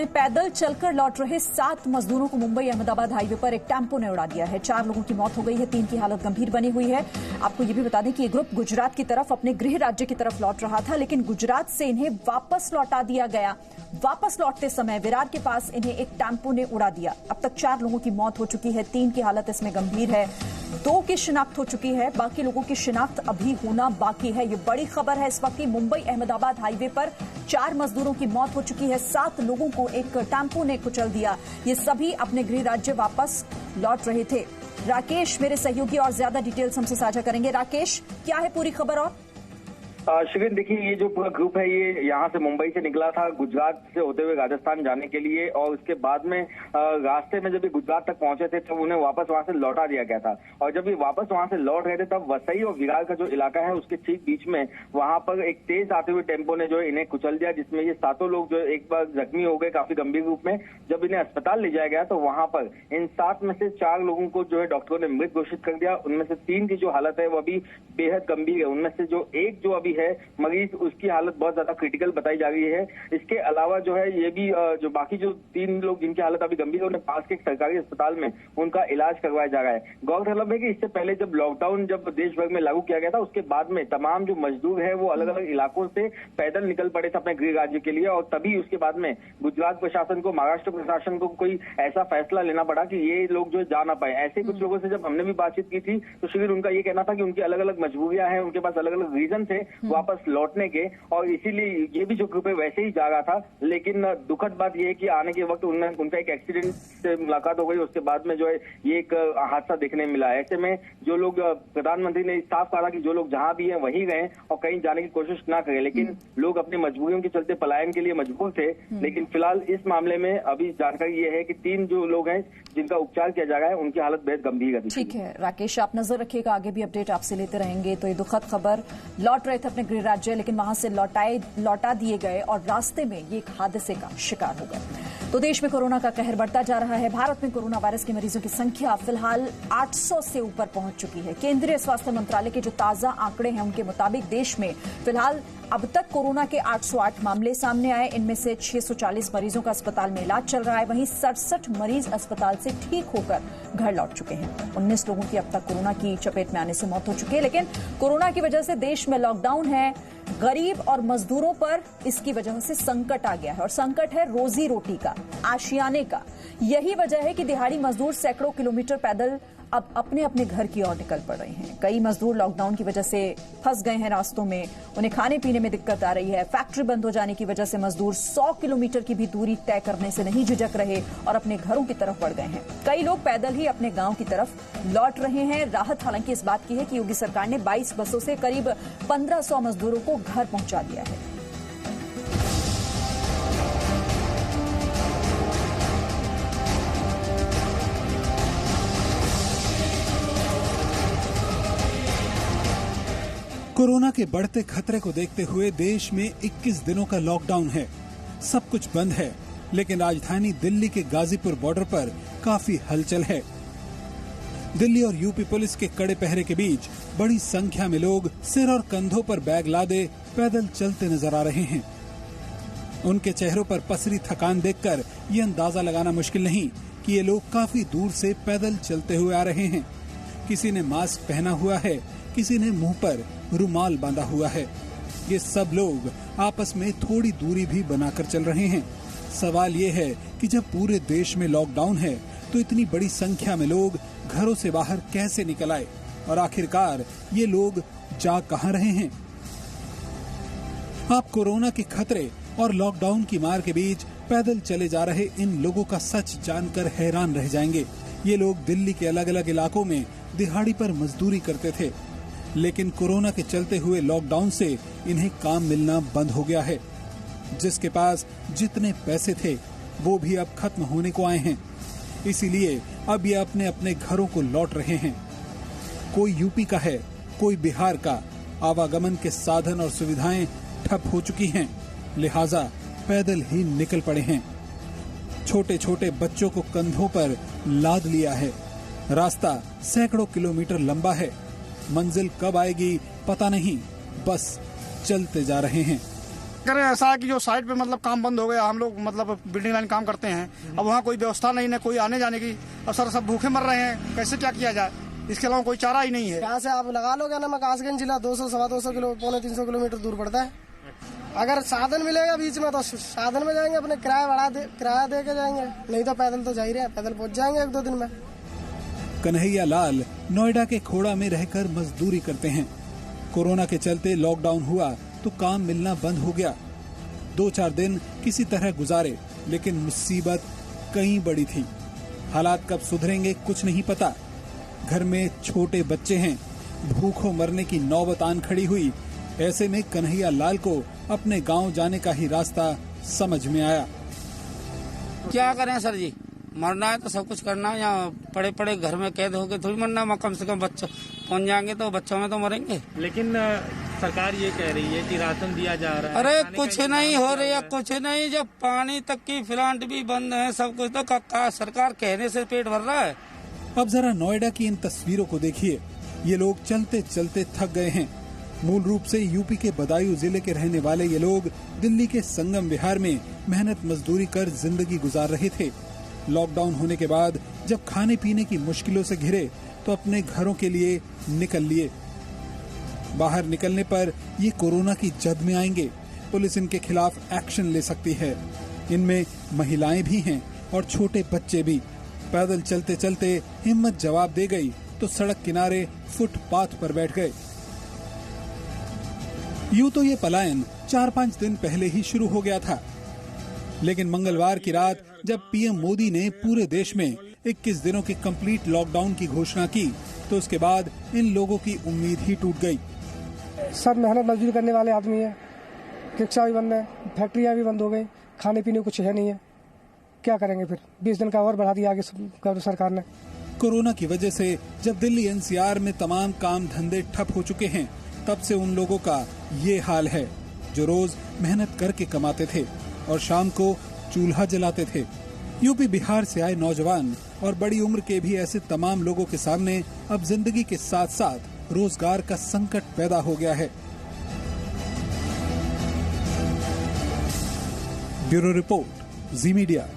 पैदल चलकर लौट रहे 7 मजदूरों को मुंबई अहमदाबाद हाईवे पर एक टेम्पो ने उड़ा दिया है। 4 लोगों की मौत हो गई है, 3 की हालत गंभीर बनी हुई है। आपको ये भी बता दें कि ये ग्रुप गुजरात की तरफ अपने गृह राज्य की तरफ लौट रहा था, लेकिन गुजरात से इन्हें वापस लौटा दिया गया। वापस लौटते समय विरार के पास इन्हें एक टेम्पो ने उड़ा दिया। अब तक 4 लोगों की मौत हो चुकी है, 3 की हालत इसमें गंभीर है, 2 की शिनाख्त हो चुकी है, बाकी लोगों की शिनाख्त अभी होना बाकी है। ये बड़ी खबर है इस वक्त की। मुंबई अहमदाबाद हाईवे पर 4 मजदूरों की मौत हो चुकी है, 7 लोगों को एक टेम्पो ने कुचल दिया। ये सभी अपने गृह राज्य वापस लौट रहे थे। राकेश मेरे सहयोगी और ज्यादा डिटेल्स हमसे साझा करेंगे। राकेश, क्या है पूरी खबर? और शिविर, देखिए, ये जो पूरा ग्रुप है ये यहाँ से मुंबई से निकला था गुजरात से होते हुए राजस्थान जाने के लिए, और उसके बाद में रास्ते में जब ये गुजरात तक पहुंचे थे तब उन्हें वापस वहां से लौटा दिया गया था। और जब ये वापस वहां से लौट रहे थे तब वसई और विरार का जो इलाका है उसके ठीक बीच में वहां पर एक तेज आते हुए टेम्पो ने जो इन्हें कुचल दिया, जिसमें ये 7 लोग जो एक बार जख्मी हो गए काफी गंभीर रूप में। जब इन्हें अस्पताल ले जाया गया तो वहां पर इन 7 में से 4 लोगों को जो है डॉक्टरों ने मृत घोषित कर दिया। उनमें से 3 की जो हालत है वो अभी बेहद गंभीर है। उनमें से जो एक जो अभी है मरीज, उसकी हालत बहुत ज्यादा क्रिटिकल बताई जा रही है। इसके अलावा जो है ये भी जो बाकी जो 3 लोग जिनकी हालत अभी गंभीर है उन्हें पास के एक सरकारी अस्पताल में उनका इलाज करवाया जा रहा है। गौरतलब है कि इससे पहले जब लॉकडाउन जब देश भर में लागू किया गया था उसके बाद में तमाम जो मजदूर है वो अलग अलग इलाकों से पैदल निकल पड़े थे अपने गृह राज्य के लिए, और तभी उसके बाद में गुजरात प्रशासन को, महाराष्ट्र प्रशासन को कोई ऐसा फैसला लेना पड़ा कि ये लोग जो जा ना पाए। ऐसे कुछ लोगों से जब हमने भी बातचीत की थी तो शिविर उनका ये कहना था कि उनकी अलग अलग मजबूरियां हैं, उनके पास अलग अलग रीजन थे वापस लौटने के, और इसीलिए ये भी जो ग्रुप है वैसे ही जा रहा था। लेकिन दुखद बात यह है कि आने के वक्त उनका एक एक्सीडेंट से मुलाकात हो गई, उसके बाद में जो है ये एक हादसा देखने मिला है। ऐसे में जो लोग, प्रधानमंत्री ने साफ कहा कि जो लोग जहां भी हैं वहीं रहें और कहीं जाने की कोशिश ना करें, लेकिन लोग अपनी मजबूरियों के चलते पलायन के लिए मजबूर थे। लेकिन फिलहाल इस मामले में अभी जानकारी ये है कि 3 जो लोग हैं जिनका उपचार किया जा रहा है उनकी हालत बेहद गंभीर है। ठीक है राकेश, आप नजर रखिएगा, आगे भी अपडेट आपसे लेते रहेंगे। तो ये दुखद खबर, लौट रहे थे अपने गृह राज्य लेकिन वहां से लौटा दिए गए और रास्ते में ये एक हादसे का शिकार हो गए। तो देश में कोरोना का कहर बढ़ता जा रहा है। भारत में कोरोना वायरस के मरीजों की संख्या फिलहाल 800 से ऊपर पहुंच चुकी है। केंद्रीय स्वास्थ्य मंत्रालय के जो ताजा आंकड़े हैं उनके मुताबिक देश में फिलहाल अब तक कोरोना के 808 मामले सामने आए। इनमें से 640 मरीजों का अस्पताल में इलाज चल रहा है। वहीं 67 मरीज अस्पताल से ठीक होकर घर लौट चुके हैं। 19 लोगों की अब तक कोरोना की चपेट में आने से मौत हो चुकी है। लेकिन कोरोना की वजह से देश में लॉकडाउन है, गरीब और मजदूरों पर इसकी वजह से संकट आ गया है, और संकट है रोजी रोटी का, आशियाने का। यही वजह है कि दिहाड़ी मजदूर सैकड़ों किलोमीटर पैदल अब अपने अपने घर की ओर निकल पड़ रहे हैं। कई मजदूर लॉकडाउन की वजह से फंस गए हैं रास्तों में, उन्हें खाने पीने में दिक्कत आ रही है। फैक्ट्री बंद हो जाने की वजह से मजदूर 100 किलोमीटर की भी दूरी तय करने से नहीं झिझक रहे और अपने घरों की तरफ बढ़ गए हैं। कई लोग पैदल ही अपने गांव की तरफ लौट रहे हैं। राहत हालांकि इस बात की है कि योगी सरकार ने 22 बसों से करीब 1500 मजदूरों को घर पहुंचा दिया है। कोरोना के बढ़ते खतरे को देखते हुए देश में 21 दिनों का लॉकडाउन है। सब कुछ बंद है, लेकिन राजधानी दिल्ली के गाजीपुर बॉर्डर पर काफी हलचल है। दिल्ली और यूपी पुलिस के कड़े पहरे के बीच बड़ी संख्या में लोग सिर और कंधों पर बैग लादे पैदल चलते नजर आ रहे हैं। उनके चेहरों पर पसरी थकान देखकर ये अंदाजा लगाना मुश्किल नहीं कि ये लोग काफी दूर से पैदल चलते हुए आ रहे हैं। किसी ने मास्क पहना हुआ है, किसी ने मुंह पर रुमाल बांधा हुआ है। ये सब लोग आपस में थोड़ी दूरी भी बनाकर चल रहे हैं। सवाल ये है कि जब पूरे देश में लॉकडाउन है तो इतनी बड़ी संख्या में लोग घरों से बाहर कैसे निकल आए, और आखिरकार ये लोग जा कहां रहे हैं? आप कोरोना के खतरे और लॉकडाउन की मार के बीच पैदल चले जा रहे इन लोगों का सच जानकर हैरान रह जाएंगे। ये लोग दिल्ली के अलग अलग इलाकों में दिहाड़ी पर मजदूरी करते थे, लेकिन कोरोना के चलते हुए लॉकडाउन से इन्हें काम मिलना बंद हो गया है। जिसके पास जितने पैसे थे वो भी अब खत्म होने को आए हैं। इसीलिए अब ये अपने अपने घरों को लौट रहे हैं। कोई यूपी का है, कोई बिहार का। आवागमन के साधन और सुविधाएं ठप हो चुकी हैं, लिहाजा पैदल ही निकल पड़े हैं। छोटे छोटे बच्चों को कंधों पर लाद लिया है। रास्ता सैकड़ों किलोमीटर लंबा है। मंजिल कब आएगी पता नहीं, बस चलते जा रहे हैं। करें ऐसा है कि जो साइड पे मतलब काम बंद हो गया, हम लोग मतलब बिल्डिंग लाइन काम करते हैं, अब वहाँ कोई व्यवस्था नहीं है, कोई आने जाने की, अब सर सब भूखे मर रहे हैं, कैसे क्या किया जाए, इसके अलावा कोई चारा ही नहीं है। यहाँ से आप लगा लो क्या नाम, कासगंज जिला 200-250 किलो, 250 किलोमीटर दूर पड़ता है। अगर साधन मिलेगा बीच में तो साधन में जाएंगे, अपने किराया दे के जाएंगे, नहीं तो पैदल तो जा ही रहे हैं, पैदल पहुँच जाएंगे 1-2 दिन में। कन्हैया लाल नोएडा के खोड़ा में रहकर मजदूरी करते हैं। कोरोना के चलते लॉकडाउन हुआ तो काम मिलना बंद हो गया। 2-4 दिन किसी तरह गुजारे, लेकिन मुसीबत कहीं बड़ी थी। हालात कब सुधरेंगे कुछ नहीं पता। घर में छोटे बच्चे हैं, भूखों मरने की नौबत आन खड़ी हुई। ऐसे में कन्हैया लाल को अपने गांव जाने का ही रास्ता समझ में आया। क्या करें सर जी, मरना है तो सब कुछ करना है, यहाँ पड़े पड़े घर में कैद होके थोड़ी मरना है। कम से कम बच्चों पहुंच जाएंगे तो बच्चों में तो मरेंगे। लेकिन सरकार ये कह रही है कि राशन दिया जा रहा है। अरे कुछ नहीं हो रही है, कुछ नहीं, जब पानी तक की प्लांट भी बंद है, सब कुछ, तो सरकार कहने से पेट भर रहा है। अब जरा नोएडा की इन तस्वीरों को देखिए। ये लोग चलते चलते थक गए हैं। मूल रूप से यूपी के बदायूं जिले के रहने वाले ये लोग दिल्ली के संगम विहार में मेहनत मजदूरी कर जिंदगी गुजार रहे थे। लॉकडाउन होने के बाद जब खाने पीने की मुश्किलों से घिरे तो अपने घरों के लिए निकल लिए। बाहर निकलने पर ये कोरोना की जद में आएंगे। पुलिस इनके खिलाफ एक्शन ले सकती है। इनमें महिलाएं भी हैं और छोटे बच्चे भी। पैदल चलते चलते हिम्मत जवाब दे गई तो सड़क किनारे फुटपाथ पर बैठ गए। यूं तो ये पलायन 4-5 दिन पहले ही शुरू हो गया था, लेकिन मंगलवार की रात जब पीएम मोदी ने पूरे देश में 21 दिनों के कंप्लीट लॉकडाउन की घोषणा की तो उसके बाद इन लोगों की उम्मीद ही टूट गई। सब मेहनत मजदूरी करने वाले आदमी है, रिक्शा भी बंद है, फैक्ट्रियां भी बंद हो गई, खाने पीने कुछ है नहीं है, क्या करेंगे फिर? 20 दिन का और बढ़ा दिया आगे सरकार ने। कोरोना की वजह से जब दिल्ली एनसीआर में तमाम काम धंधे ठप हो चुके हैं, तब से उन लोगों का ये हाल है जो रोज मेहनत करके कमाते थे और शाम को चूल्हा जलाते थे। यूपी बिहार से आए नौजवान और बड़ी उम्र के भी ऐसे तमाम लोगों के सामने अब जिंदगी के साथ साथ रोजगार का संकट पैदा हो गया है। ब्यूरो रिपोर्ट, जी मीडिया।